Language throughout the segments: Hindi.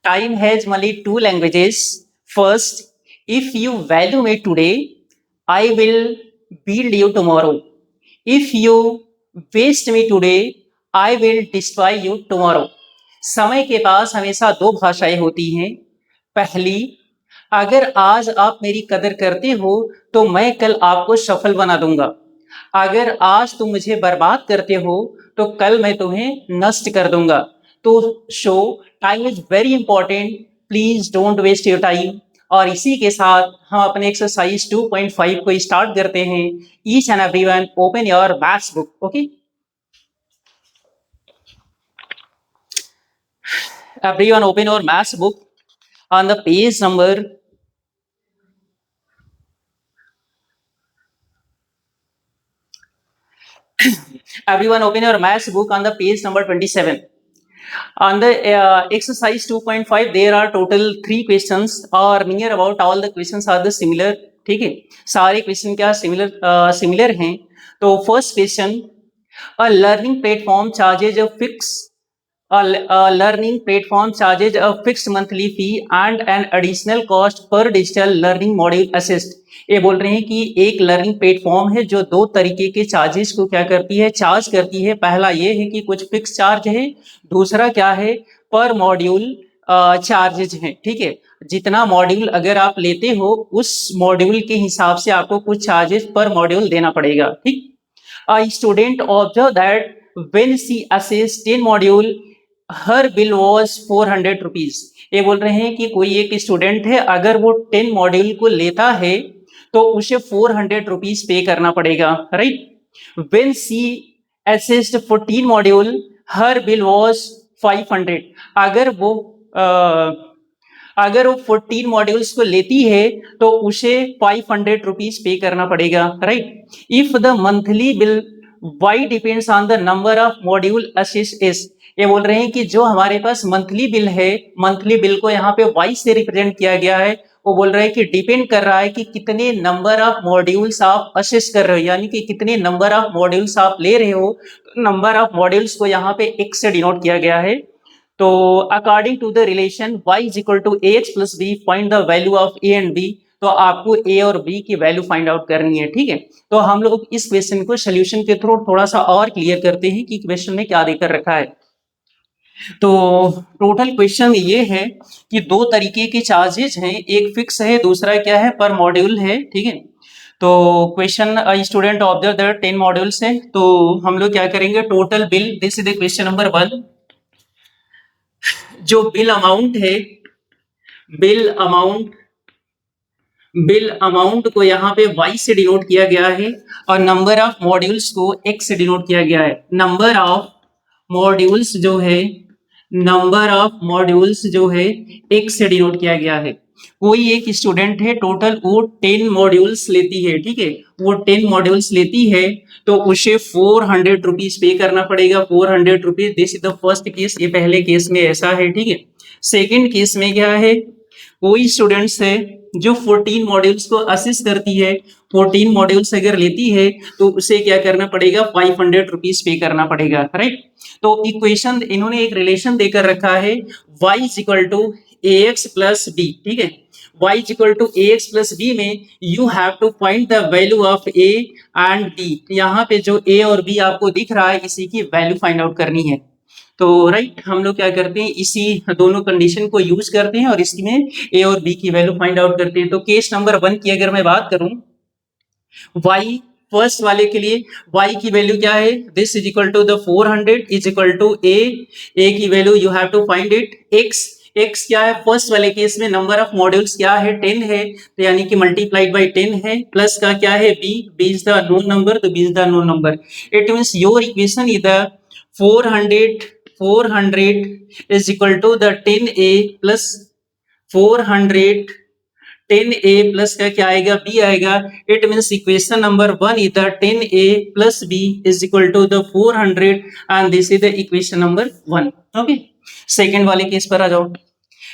Time has only two languages. First, if you value me today, I will build you tomorrow. If you waste me today, I will destroy you tomorrow. समय के पास हमेशा दो भाषाएं होती हैं। पहली, अगर आज आप मेरी कदर करते हो तो मैं कल आपको सफल बना दूंगा। अगर आज तुम मुझे बर्बाद करते हो तो कल मैं तुम्हें नष्ट कर दूंगा। तो show time is very important, please don't waste your time. और इसी के साथ हम अपने एक्सरसाइज 2.5 को स्टार्ट करते हैं। Each and everyone open your maths book. Okay, everyone open your maths book on the page number everyone open your maths book on the page number 27. On the exercise 2.5 there are total 3 questions or near about all the questions are the similar. ठीक है, सारे क्वेश्चन क्या सिमिलर हैं। तो first question, a learning platform charges a fix learning platform charges a fixed monthly fee and an additional cost per digital learning module assist. ये बोल रहे हैं कि एक लर्निंग प्लेटफॉर्म है जो दो तरीके के चार्जेस को क्या करती है, चार्ज करती है। पहला ये है कि कुछ फिक्स चार्ज है, दूसरा क्या है, पर मॉड्यूल चार्जेज हैं। ठीक है, जितना मॉड्यूल अगर आप लेते हो उस मॉड्यूल के हिसाब से आपको कुछ चार्जेस पर मॉड्यूल देना पड़ेगा। ठीक, a student observed that when she assessed 10 module her bill was 400 rupees. ये बोल रहे हैं कि कोई एक स्टूडेंट है, अगर वो 10 मॉड्यूल को लेता है तो उसे 400 रुपीज पे करना पड़ेगा। Right, when she assessed 14 module her bill was 500. अगर वो 14 मॉड्यूल्स को लेती है तो उसे 500 रुपीज पे करना पड़ेगा। Right, if the monthly bill y depends on the number of module assist is. ये बोल रहे हैं कि जो हमारे पास मंथली बिल है, मंथली बिल को यहाँ पे वाई से रिप्रेजेंट किया गया है। वो बोल रहे हैं कि डिपेंड कर रहा है कि कितने नंबर ऑफ मॉड्यूल्स आप असिस्ट कर रहे हो, यानी कि कितने नंबर ऑफ मॉड्यूल्स आप ले रहे हो। नंबर ऑफ मॉड्यूल्स को यहाँ पे x से डिनोट किया गया है। तो according to the relation y is equal to ax plus b, find the value of a and b। तो आपको a और b की वैल्यू फाइंड आउट करनी है। ठीक है, तो हम लोग इस क्वेश्चन को सोल्यूशन के थ्रू थोड़ा सा और क्लियर करते हैं कि क्वेश्चन में क्या देकर रखा है। तो टोटल क्वेश्चन ये है कि दो तरीके के चार्जेज हैं, एक फिक्स है, दूसरा क्या है, पर मॉड्यूल है। ठीक है, तो question student observe that 10 modules है। तो हम लोग क्या करेंगे, total bill, this is the question number 1। जो बिल अमाउंट है, बिल अमाउंट को यहाँ पे y से डिनोट किया गया है और नंबर ऑफ मॉड्यूल्स को x से डिनोट किया गया है। नंबर ऑफ मॉड्यूल्स जो है x से डिनोट किया गया है। कोई एक स्टूडेंट है, टोटल वो 10 मॉड्यूल्स लेती है। ठीक है, वो 10 मॉड्यूल्स लेती है तो उसे 400 रुपीज पे करना पड़ेगा। 400 rupees, this is the first case, ये पहले केस में ऐसा है। ठीक है, सेकेंड केस में क्या है, कोई स्टूडेंट्स है जो 14 मॉड्यूल्स को असिस्ट करती है, 14 मॉड्यूल्स अगर लेती है तो उसे क्या करना पड़ेगा, 500 रुपीज पे करना पड़ेगा। राइट, तो इक्वेशन इन्होंने एक रिलेशन देकर रखा है, y is equal to ax plus b। ठीक है, y is equal to ax plus b में you have to find the value of a and b। यहाँ पे जो a और b आपको दिख रहा है, इसी की वैल्यू फाइंड आउट करनी है। तो राइट, हम लोग क्या करते हैं, इसी दोनों कंडीशन को यूज करते हैं और इसमें ए और बी की वैल्यू फाइंड आउट करते हैं। तो केस नंबर 1 की अगर मैं बात करूं, y फर्स्ट वाले के लिए y की वैल्यू क्या है, this is equal to the 400 is equal to a की value you have to find it. x क्या है, फर्स्ट वाले केस में नंबर ऑफ मॉड्यूल्स क्या है, 10 है, तो यानी कि मल्टीप्लाइड बाय 10 है। प्लस का क्या है, b is the known number, तो b is the known number. It means your equation is the 400 is equal to the 10a plus 400 10a plus का क्या आएगा, b आएगा। It means equation number 1 is the 10a plus b is equal to the 400 and this is the equation number 1। Okay, second वाले केस पर आ जाओ।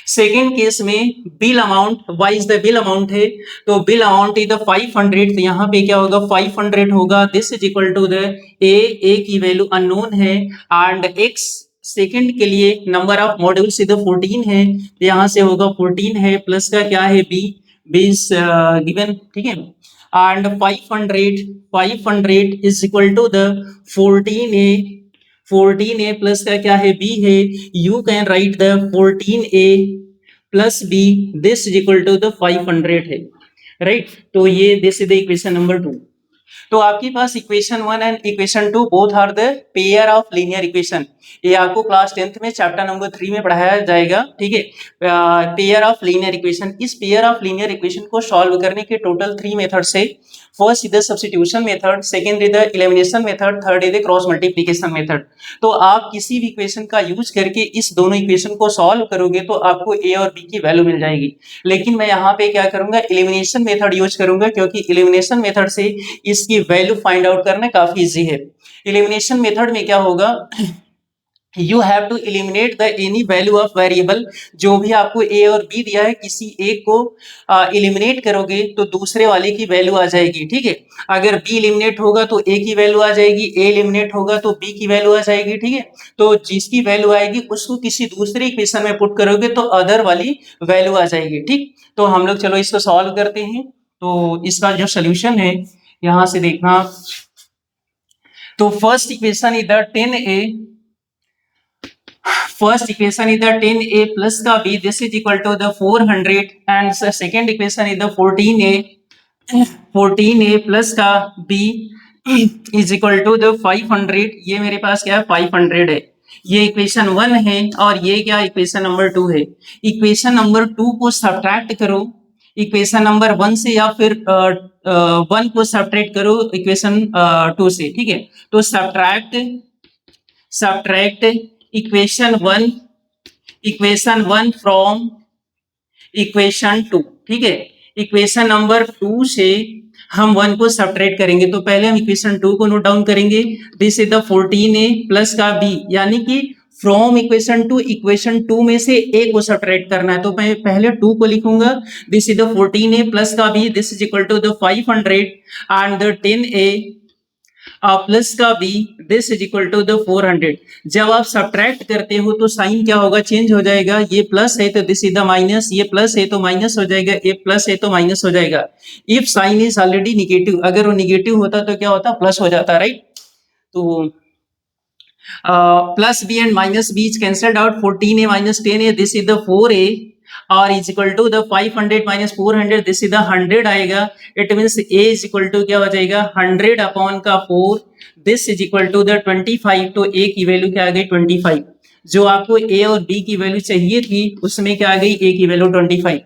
सेकेंड केस में bill amount, y is the bill amount है, तो बिल अमाउंट इज द 500, तो यहाँ पे क्या होगा, 500 होगा। This is equal to the a की वैल्यू अननोन है एंड x सेकंड के लिए नंबर ऑफ मॉड्यूल्स इधर 14 है, तो यहाँ से होगा 14 है प्लस का क्या है बी, बी इज गिवन, ठीक है। And 500 is equal to the 14a, 14a plus का क्या है बी है, you can write the 14a plus B, this is equal to the 500 है, राइट। तो ये this is the equation number 2। तो आपके पास equation 1 and equation 2 both are the pair of linear equation. ये आपको क्लास 10th में चैप्टर नंबर 3 में पढ़ाया जाएगा, ठीक है। पेयर ऑफ लीनियर इक्वेशन, इस पेयर ऑफ लीनियर इक्वेशन को सॉल्व करने के टोटल 3 मेथड से, first is the substitution method, second is the elimination method, third is the cross multiplication method. तो आप किसी भी इक्वेशन का यूज करके इस दोनों इक्वेशन को सॉल्व करोगे तो आपको ए और बी की वैल्यू मिल जाएगी। लेकिन मैं यहाँ पे क्या करूंगा, एलिमिनेशन मेथड यूज करूंगा, क्योंकि एलिमिनेशन मेथड से इसकी वैल्यू फाइंड आउट करना काफी इजी है। एलिमिनेशन मेथड में क्या होगा, you have to eliminate the any value of variable, जो भी आपको ए और बी दिया है किसी एक को एलिमिनेट करोगे तो दूसरे वाले की वैल्यू आ जाएगी, ठीक है। अगर बी एलिमिनेट होगा तो ए की वैल्यू आ जाएगी, ए एलिमिनेट होगा तो बी की वैल्यू आ जाएगी, ठीक है। तो जिसकी वैल्यू आएगी उसको किसी दूसरे इक्वेशन में पुट करोगे तो अदर वाली वैल्यू आ जाएगी, ठीक। तो हम लोग चलो इसको सॉल्व करते हैं। तो इसका जो सोल्यूशन है यहां से देखना, तो first equation is the 10a, first equation is the 10a plus का b, this is equal to the 400, and the second equation is the 14a plus का b is equal to the 500। ये मेरे पास क्या है 500 है, ये इक्वेशन 1 है, और ये क्या इक्वेशन नंबर 2 है। इक्वेशन नंबर 2 को सब्ट्रैक्ट करो इक्वेशन नंबर 1 से, या फिर 1 को सब्ट्रैक्ट करो इक्वेशन 2 से, ठीक है। तो सब्ट्रैक्ट इक्वेशन 1 फ्रॉम इक्वेशन 2, ठीक है। इक्वेशन नंबर 2 से हम 1 को सब्ट्रैक्ट करेंगे, तो पहले हम इक्वेशन 2 को नोट डाउन करेंगे, this is the 14a plus का b, यानी कि फ्रॉम इक्वेशन 2 में से a को सब्ट्रैक्ट करना है। तो मैं पहले 2 को लिखूंगा, this is the 14a plus का b, this is equal to the 500 and the 10a plus का b, this is equal to the 400। जब आप सब्ट्रैक्ट करते हो तो साइन क्या होगा, चेंज हो जाएगा, ये प्लस है तो दिस इज द माइनस, ये प्लस है तो माइनस हो जाएगा, ये प्लस है तो माइनस हो जाएगा। If sign is already negative, अगर वो निगेटिव होता तो क्या होता, प्लस हो जाता, राइट। तो plus B and minus B is cancelled out, 14a minus 10a, this is the 4a, और is equal to the 500 minus 400, this is the 100 आएगा। It means a is equal to क्या हो जाएगा 100 अपॉन का 4, this is equal to the 25। तो a की वैल्यू क्या आ गई 25, जो आपको a और b की वैल्यू चाहिए थी उसमें क्या आ गई, a की वैल्यू 25।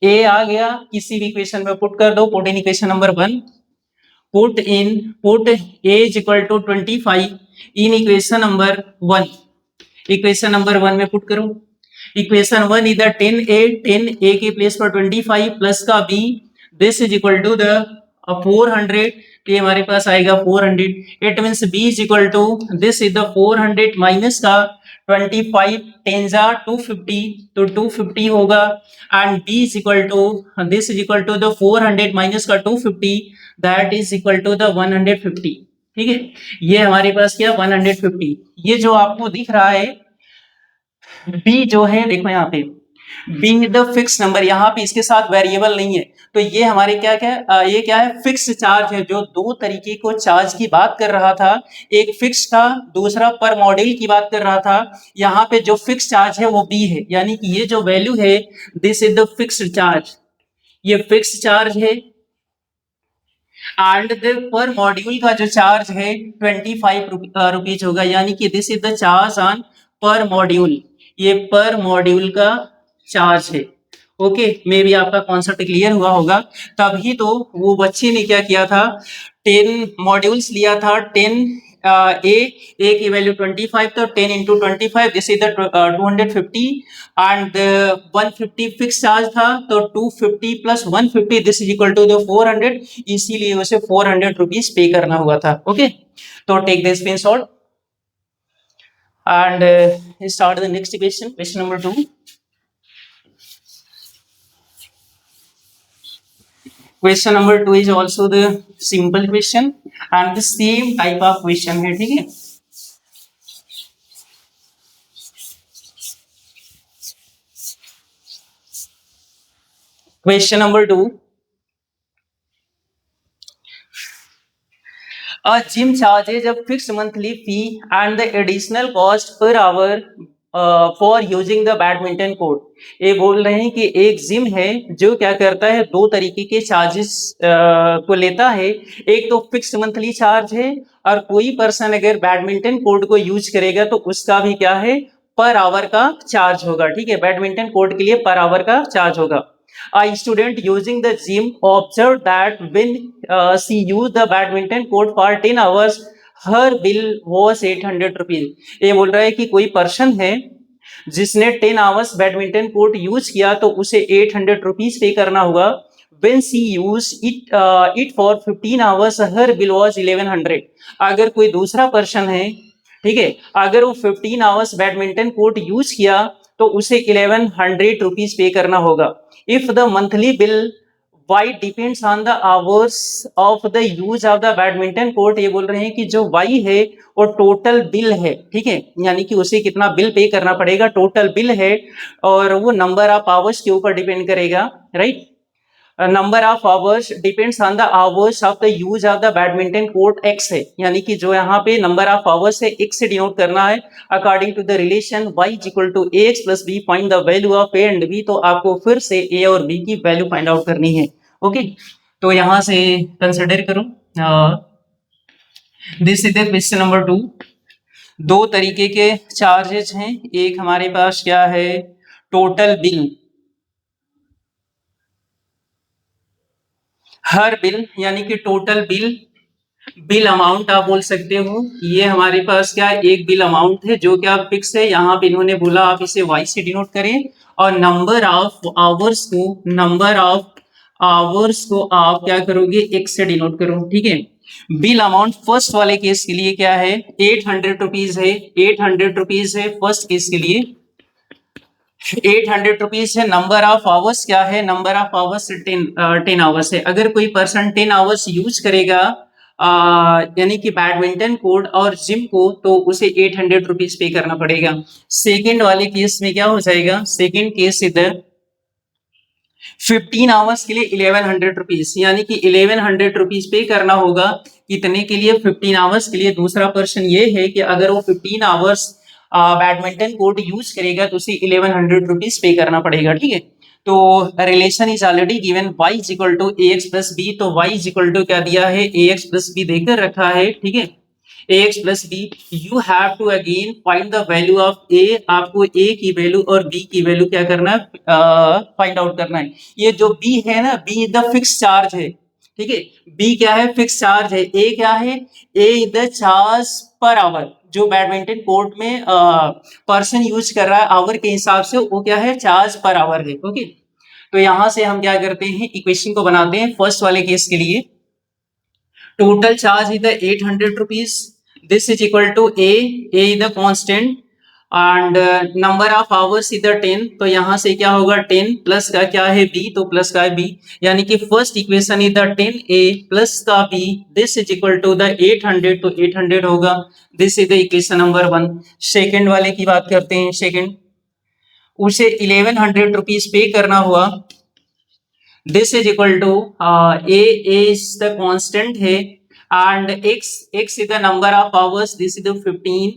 a आ गया, किसी भी इक्वेशन में पुट कर दो, put in equation number 1, put a is equal to 25 in equation number 1, equation number 1 में पुट करो। इक्वेशन 1 इधर 10a के प्लेस पर 25 प्लस का b, this is equal to the 400, तो ये हमारे पास आएगा 400। It means b is equal to this is the 400 minus का 25, 10 जा 250, तो 250 होगा, and b is equal to this is equal to the 400 minus का 250, that is equal to the 150, ठीक है। ये हमारे पास क्या 150। ये जो आपको दिख रहा है बी जो है, देखो यहाँ पे बी द फिक्स नंबर, यहाँ पे इसके साथ वेरिएबल नहीं है, तो ये हमारे क्या क्या ये क्या है, फिक्स चार्ज है। जो दो तरीके को चार्ज की बात कर रहा था, एक फिक्स था, दूसरा पर मॉड्यूल की बात कर रहा था। यहाँ पे जो फिक्स चार्ज है वो बी है, यानी कि ये जो वैल्यू है this is the fix charge, ये फिक्स चार्ज है। एंड द पर मॉड्यूल का जो चार्ज है 25 रुपीज होगा, यानी कि this is the charge on पर मॉड्यूल, ये पर मॉड्यूल का चार्ज है। ओके, मे भी आपका कॉन्सेप्ट क्लियर हुआ होगा। तभी तो वो बच्चे ने क्या किया था, 10 मॉड्यूल्स लिया था, 10 ए की वैल्यू 25, तो 10 into 25 this is the 250, and 150 fix charge था, तो 250 plus 150 this is equal to the 400, इसीलिए उसे 400 रुपीज पे करना हुआ था। ओके, तो take the screenshot and start the next question, question number 2. Question number 2 is also the simple question and the same type of question है, ठीक है। Question number 2, a gym charges a fixed monthly fee and the additional cost per hour for using the badminton court। ये बोल रहे हैं कि एक जिम है जो क्या करता है, दो तरीके के चार्जेस को लेता है। एक तो फिक्स मंथली चार्ज है, और कोई पर्सन अगर बैडमिंटन कोर्ट को यूज करेगा तो उसका भी क्या है, पर आवर का चार्ज होगा। ठीक है, बैडमिंटन कोर्ट के लिए पर आवर का चार्ज होगा। A student using the gym observed that when she used the badminton court for 10 hours, her bill was 800 rupees। ये बोल रहा है कि कोई पर्सन है जिसने 10 आवर्स बैडमिंटन कोर्ट यूज किया तो उसे 800 रुपीज पे करना होगा। when she used it for 15 hours, her bill was 1100। अगर कोई दूसरा पर्सन है, ठीक है, अगर वो 15 आवर्स बैडमिंटन कोर्ट यूज किया तो उसे 1100 रुपीज पे करना होगा। If the monthly bill y depends on the hours of the use of the badminton court. ये बोल रहे हैं कि जो वाई है वो टोटल बिल है, ठीक है, यानी कि उसे कितना बिल पे करना पड़ेगा, टोटल बिल है, और वो नंबर ऑफ आवर्स के ऊपर डिपेंड करेगा। Right, number of hours depends on the hours of the use of the badminton court X है, यानी कि जो यहाँ पे नंबर ऑफ आवर्स है एक्स से डिनोट करना है according to the relation y equal to A x plus B, find the value of A and B. तो आपको फिर से ए और बी की वैल्यू फाइंड आउट करनी है। ओके, तो यहाँ से कंसिडर करो this is the question number 2। दो तरीके के चार्जेस हैं, एक हमारे पास क्या है, टोटल बिल, हर बिल यानी कि टोटल बिल, बिल अमाउंट आप बोल सकते हो। ये हमारे पास क्या एक बिल अमाउंट है जो क्या फिक्स है, यहाँ पे इन्होंने बोला आप इसे वाई से डिनोट करें, और नंबर ऑफ आवर्स को, नंबर ऑफ आवर्स को आप क्या करोगे, एक्स से डिनोट करो। ठीक है, बिल अमाउंट फर्स्ट वाले केस के लिए क्या है, 800 रुपीज है, 800 रुपीज है फर्स्ट केस के लिए, 800 रुपीज है। नंबर ऑफ आवर्स क्या है, नंबर ऑफ आवर्स 10 आवर्स है। अगर कोई पर्सन 10 आवर्स यूज करेगा यानी कि बैडमिंटन कोर्ट और जिम को, तो उसे 800 रुपीज पे करना पड़ेगा। सेकेंड वाले केस में क्या हो जाएगा, सेकेंड केस इधर 15 आवर्स के लिए 1100 रुपीज, यानी कि 1100 रुपीज पे करना होगा। कितने के लिए, 15 आवर्स के लिए। दूसरा पर्सन ये है कि अगर वो 15 आवर्स बैडमिंटन कोर्ट यूज करेगा तो उसे 1100 रुपीज पे करना पड़ेगा। ठीक है, तो relation is already given y is equal to A x plus B. तो y इज इक्वल टू क्या दिया है, ए एक्स प्लस बी देकर रखा है। ठीक है, ax plus b, you have to again find the value of a। आपको a की वैल्यू और b की वैल्यू क्या करना है, फाइंड आउट करना है। ये जो b है ना, b द फिक्स चार्ज है। ठीक है, b क्या है, फिक्स चार्ज है। a क्या है, a the charge per hour, जो बैडमिंटन कोर्ट में पर्सन यूज कर रहा है आवर के हिसाब से, वो क्या है, चार्ज पर आवर है। ओके, तो यहां से हम क्या करते हैं, इक्वेशन को बनाते हैं फर्स्ट वाले केस के लिए। total charge is the 800 rupees, this is equal to a is the constant, and number of hours is the 10। तो यहाँ से क्या होगा, 10 प्लस का क्या है b, तो प्लस का है b, यानी कि first equation is the 10a plus का b, this is equal to the 800, तो 800 होगा। This is the equation number 1। Second वाले की बात करते हैं। सेकेंड, उसे 1100 रुपीज पे करना हुआ। this is equal to a is the constant है, and x is the number of hours, this is the 15,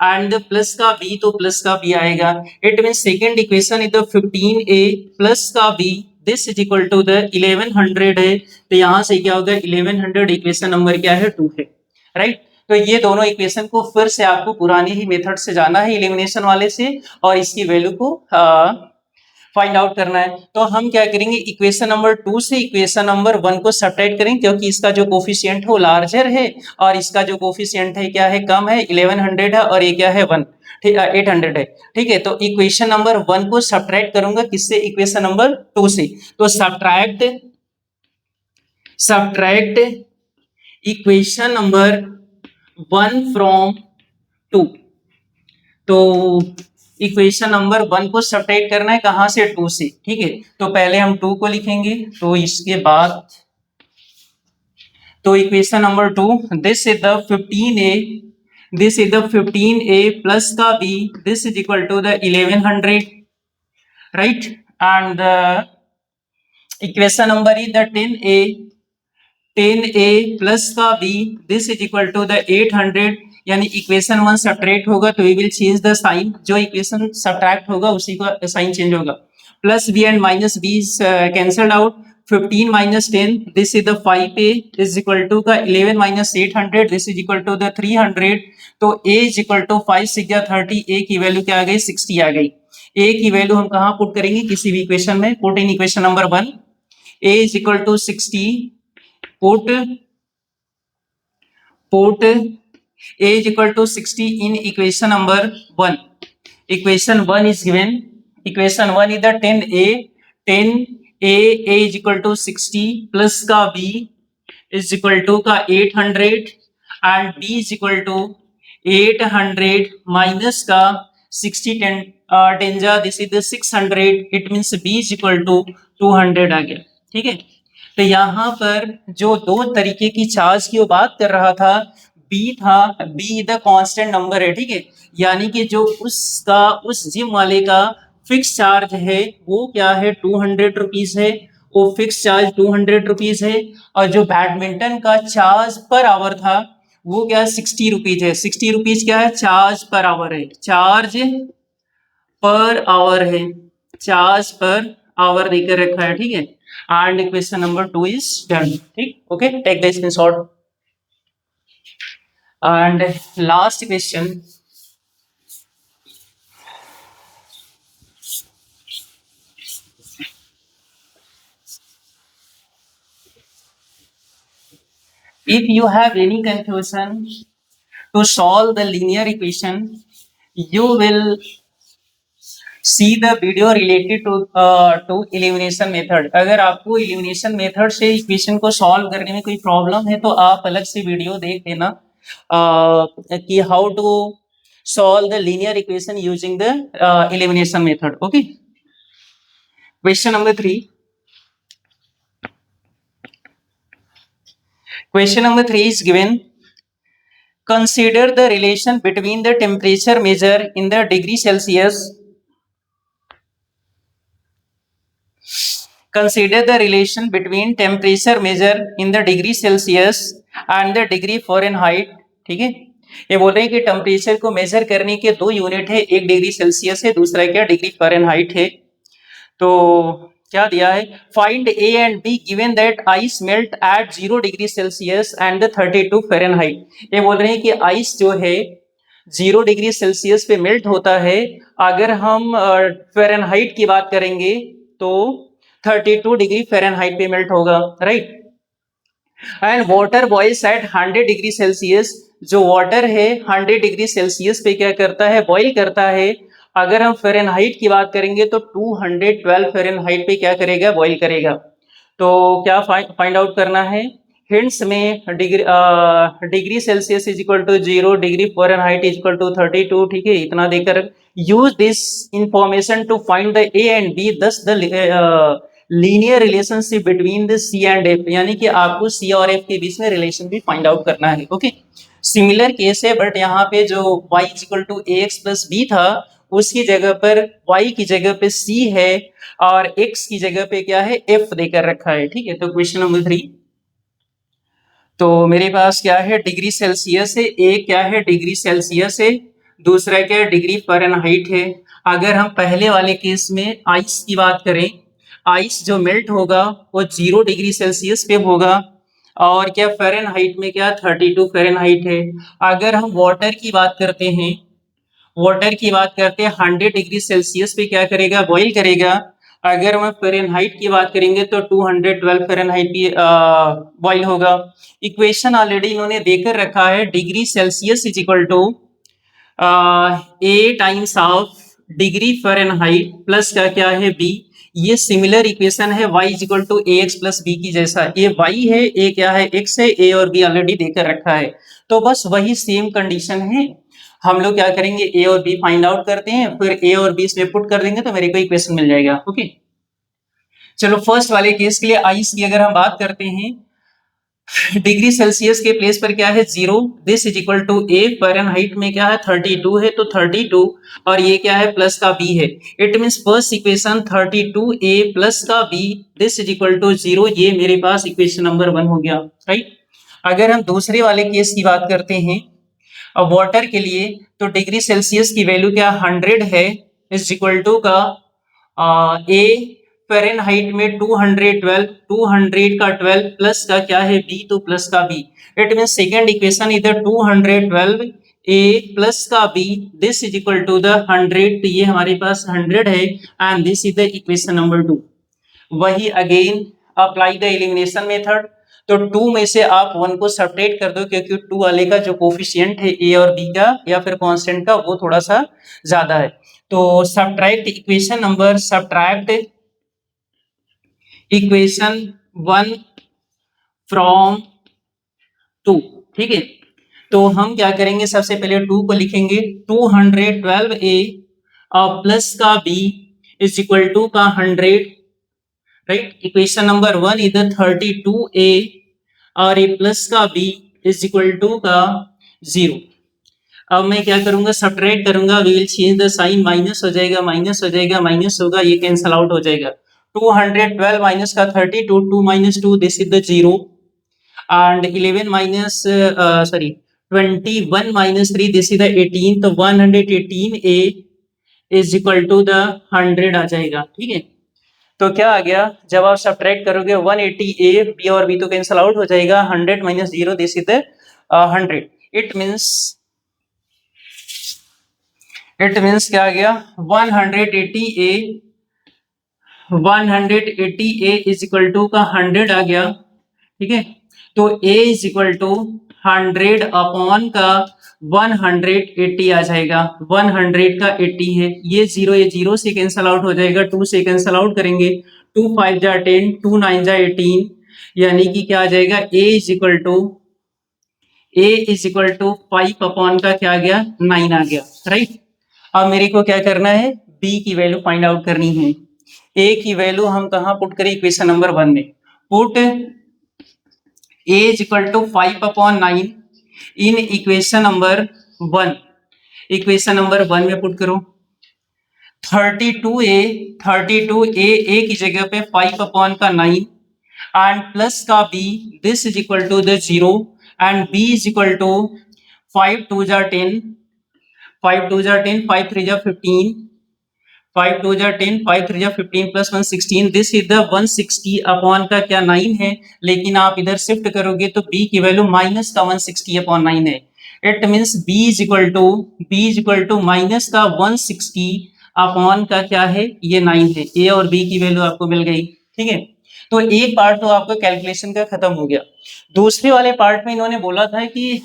and the plus का b, तो plus का b आएगा। it means second equation is the 15a plus का b, this is equal to the 1100 है। तो यहाँ से क्या होगा, 1100 इक्वेशन नंबर क्या है, 2 है। राइट, तो ये दोनों इक्वेशन को फिर से आपको पुराने ही मेथड से जाना है, एलिमिनेशन वाले से, और इसकी वैल्यू को फाइंड आउट करना है। तो हम क्या करेंगे, इक्वेशन नंबर 2 से इक्वेशन नंबर 1 को सब्ट्रैक्ट करेंगे, क्योंकि इसका जो कोफिशिएंट है वो लार्जर है और इसका जो कोफिशिएंट है क्या है, कम है, 1100 है, और ये क्या है, 1, ठीक, 800 है। ठीक है, तो इक्वेशन नंबर 1 को सब्ट्रैक्ट करूंगा किससे, इक्वेशन नंबर 2 से। तो सब्ट्रैक्ट इक्वेशन नंबर 1 फ्रॉम 2। तो इक्वेशन नंबर 1 को सब्ट्रैक्ट करना है कहां से, 2 से। ठीक है, तो पहले हम 2 को लिखेंगे, तो इसके बाद तो equation number 2, this is the 15a, this is the 15a plus का b, this is equal to the 1100। Right, and equation number is the 10a plus का b this is equal to the 800, यानी इक्वेशन 1 सब्ट्रैक्ट होगा तो we will change the sign, जो इक्वेशन सब्ट्रैक्ट होगा उसी का साइन चेंज होगा। Plus b and minus b cancelled out, 15 minus 10 this is the 5a is equal to का 11 minus 800 this is equal to the 300। तो a is equal to 5 6 30, a की वैल्यू क्या आ गई 60 आ गई। a की वैल्यू हम कहाँ पुट करेंगे, किसी भी इक्वेशन में, put in equation number 1, a is equal to 60, put a is equal to 60 in equation number 1. Equation 1 is given, equation 1 is the 10a is equal to 60 plus का b is equal to का 800 and b is equal to 800 minus का 60 10 जा this is the 600, it means b is equal to 200 आ गया। ठीक है, तो यहाँ पर जो दो तरीके की चार्ज की वो बात कर रहा था, बी था, बी द कांस्टेंट नंबर है। ठीक है, यानी कि जो उसका उस जिम वाले का फिक्स चार्ज है वो क्या है 200 रुपीज है, वो फिक्स चार्ज 200 रुपीज है। और जो बैडमिंटन का चार्ज पर आवर था वो क्या 60 रुपीज है। 60 रुपीज क्या है, चार्ज पर आवर है, चार्ज पर आवर है, चार्ज पर आवर देकर रखा है। ठीक है, and question number 2 is done। ठीक, okay, take the screenshot। and last question, if you have any confusion to solve the linear equation, you will see the video related to elimination method। अगर आपको elimination method से इक्वेशन को सॉल्व करने में कोई प्रॉब्लम है तो आप अलग से वीडियो देख लेना कि how to solve the linear equation using the elimination method। Okay, question number 3, question number 3 is given, consider the relation between the temperature measured in the degree Celsius, consider the relation between temperature measured in the degree Celsius and the degree Fahrenheit। ठीक है, ये बोल रहे हैं कि टेम्परेचर को मेजर करने के दो यूनिट है, एक डिग्री सेल्सियस है, दूसरा क्या डिग्री फ़ारेनहाइट है। तो क्या दिया है, find A and be given that ice melt eight 0 degree Celsius and 32 Fahrenheit. ये बोल रहे हैं कि आइस जो है 0 डिग्री सेल्सियस पे मेल्ट होता है, अगर हम फ़ारेनहाइट की बात करेंगे तो 32 डिग्री फ़ारेनहाइट पे मेल्ट होगा, right. And water boils at 100 degree Celsius, जो वाटर है 100 डिग्री सेल्सियस पे क्या करता है, बॉइल करता है। अगर हम फ़ारेनहाइट की बात करेंगे तो 212 फ़ारेनहाइट पे क्या करेगा, बॉइल करेगा। तो क्या फाइंड आउट करना है, हिंट्स में degree Celsius is equal to 0, degree Fahrenheit is equal to 32। ठीक है, इतना देकर use this information to find the A and B, thus the linear relationship between the C and F, यानी कि आपको सी और एफ के बीच में रिलेशन भी फाइंड आउट करना है। ओके, सिमिलर केस है, बट यहाँ पे जो y equal to A x plus b था उसकी जगह पर y की जगह पे c है और x की जगह पे क्या है, f देकर रखा है। ठीक है, तो क्वेश्चन नंबर 3, तो मेरे पास क्या है, डिग्री सेल्सियस है, एक क्या है डिग्री सेल्सियस है, दूसरा क्या है डिग्री फ़ारेनहाइट है। अगर हम पहले वाले केस में आइस की बात करें, आइस जो मेल्ट होगा वो 0 डिग्री सेल्सियस पे होगा और क्या फ़ारेनहाइट में क्या 32 फ़ारेनहाइट है। अगर हम वाटर की बात करते हैं, वाटर की बात करते हैं 100 डिग्री सेल्सियस पे क्या करेगा, बॉईल करेगा। अगर हम फ़ारेनहाइट की बात करेंगे तो 212 फ़ारेनहाइट पे बॉईल होगा। इक्वेशन ऑलरेडी इन्होंने देकर रखा है, degree Celsius is equal to a times of degree Fahrenheit plus का क्या है बी। ये सिमिलर इक्वेशन है y is equal to A x plus b की जैसा, ये y है, a क्या है x है, a और b ऑलरेडी देकर रखा है। तो बस वही सेम कंडीशन है, हम लोग क्या करेंगे a और b फाइंड आउट करते हैं, फिर a और b इसमें पुट कर देंगे तो मेरे को इक्वेशन मिल जाएगा। ओके, चलो फर्स्ट वाले केस के लिए आइस की अगर हम बात करते हैं डिग्री सेल्सियस के प्लेस पर क्या है 0, this is equal to a, Fahrenheit में क्या है 32 है तो 32, और ये क्या है प्लस का बी है। It means first equation 32a plus का B, this is equal to 0, ये मेरे पास इक्वेशन नंबर 1 हो गया, राइट। अगर हम दूसरे वाले केस की बात करते हैं, अब वाटर के लिए, तो डिग्री सेल्सियस की वैल्यू क्या 100 है, इज इक्वल टू का ए, फ़ारेनहाइट में 212, 200 का 12 प्लस का क्या है बी, तो प्लस का b. It mean second equation इधर 212 ए प्लस का B, this is equal to the 100, तो ये हमारे पास 100 है, and this is the equation number 2। वही again apply the elimination method, तो 2 में से आप 1 को सब्ट्रैक्ट कर दो, क्योंकि 2 वाले का जो कोफिशिएंट है ए और बी का या फिर कांस्टेंट का, वो थोड़ा सा ज्यादा है। तो सब्ट्रैक्ट इक्वेशन 1 फ्रॉम 2, ठीक है। तो हम क्या करेंगे, सबसे पहले 2 को लिखेंगे, 212a प्लस का b इज इक्वल टू का 100, राइट। इक्वेशन नंबर 1 इधर 32a और a प्लस का b इज इक्वल टू का 0। अब मैं क्या करूंगा, सब्ट्रैक्ट करूंगा, we will change the sign, minus हो जाएगा, माइनस हो जाएगा, माइनस होगा, ये कैंसल आउट हो जाएगा। 212 माइनस का 32, 2 minus 2, this is the 0, and 11 minus sorry 21 minus 3, this is the 18, तो 118a is equal to the 100 आ जाएगा, ठीक है। तो क्या आ गया, जब आप सब्ट्रैक्ट करोगे 180a, बी और बी तो कैंसल आउट हो जाएगा, 100 minus 0, this is the 100। It means क्या आ गया, 180a, 180a is equal to का 100 आ गया, ठीक है। तो a is equal to 100 upon का 180 आ जाएगा, 100 का 80 है, ये 0 से कैंसल आउट हो जाएगा, 2 से कैंसल आउट करेंगे, 2 5 जा 10, 2 9 जा 18, यानी कि क्या आ जाएगा, a is equal to 5 upon का क्या आ गया 9 आ गया, राइट। अब मेरे को क्या करना है, b की वैल्यू फाइंड आउट करनी है। a की वैल्यू हम कहाँ पुट करें, इक्वेशन नंबर 1 में put a is equal to 5 upon 9 in equation number 1, equation number 1 में पुट करो। 32a की जगह पे 5 अपॉन का 9 एंड प्लस का b, this is equal to the 0, and b is equal to 5 2 जा 10, 5 2 जा 10, 5 3 जा 15, 5 2 जा 10, 5 3 जा 15 plus 1 16, this is the 160 upon का क्या 9 है, लेकिन आप इधर शिफ्ट करोगे तो b की वैल्यू माइनस का 160 अपॉन 9 है। It means b is equal to minus का 160 अपॉन का क्या है, ये 9 है। a और b की वैल्यू आपको मिल गई, ठीक है। तो एक पार्ट तो आपका कैलकुलेशन का खत्म हो गया। दूसरे वाले पार्ट में इन्होंने बोला था कि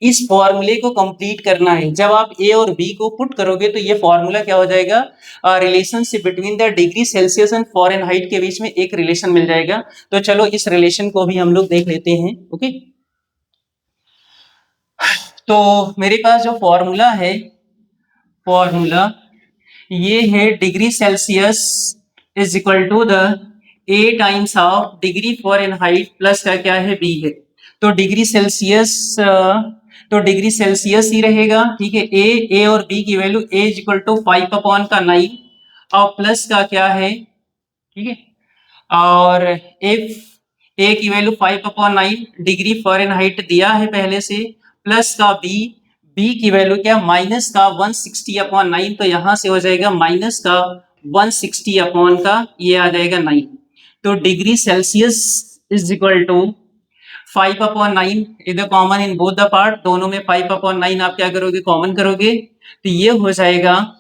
इस फॉर्मूले को कंप्लीट करना है। जब आप ए और बी को पुट करोगे तो ये फॉर्मूला क्या हो जाएगा, relationship between the degree Celsius and Fahrenheit के बीच में एक रिलेशन मिल जाएगा। तो चलो इस रिलेशन को भी हम लोग देख लेते हैं, ओके। तो मेरे पास जो फॉर्मूला है, फॉर्मूला ये है, degree Celsius is equal to the a times of degree Fahrenheit plus का क्या है बी है। तो डिग्री सेल्सियस ही रहेगा, ठीक है। ए और बी की value, a is equal to 5 upon का 9 और प्लस का क्या है, ठीक है, और एफ ए की वैल्यू 5 अपॉन 9 डिग्री फ़ारेनहाइट दिया है पहले से, प्लस का बी की वैल्यू क्या, माइनस का 160 अपॉन 9, तो यहां से हो जाएगा माइनस का 160 अपॉन का ये आ जाएगा 9। तो degree Celsius is equal to 5 upon 9 इधर common in both the part, दोनों में 5 अपॉन 9 आप क्या करोगे, कॉमन करोगे, तो ये हो जाएगा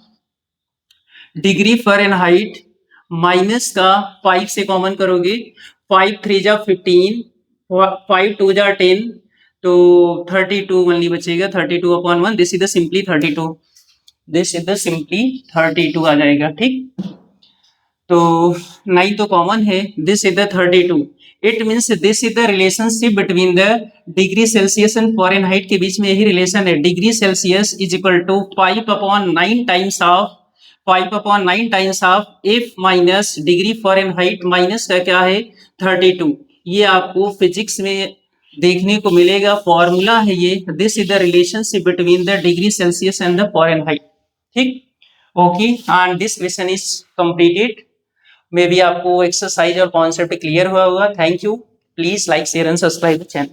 डिग्री फ़ारेनहाइट माइनस का 5 से कॉमन करोगे, 5 3 जा 15, 5 2 जा 10, तो 32 ओनली बचेगा, 32 upon 1, this is the simply 32, this is the simply 32 आ जाएगा, ठीक। तो 9 तो कॉमन है, this is the 32। It means this is the relationship between the degree Celsius and Fahrenheit के बीच में यही रिलेशन है। Degree Celsius is equal to 5 upon 9 times of 5 upon 9 times of F minus degree Fahrenheit minus का क्या है 32। ये आपको फिजिक्स में देखने को मिलेगा। फॉर्मूला है ये, this is the relationship between the degree Celsius and the Fahrenheit. ठीक, okay, and this question is completed. Maybe आपको एक्सरसाइज और कॉन्सेप्ट क्लियर हुआ होगा। Thank you. Please like share and subscribe the channel.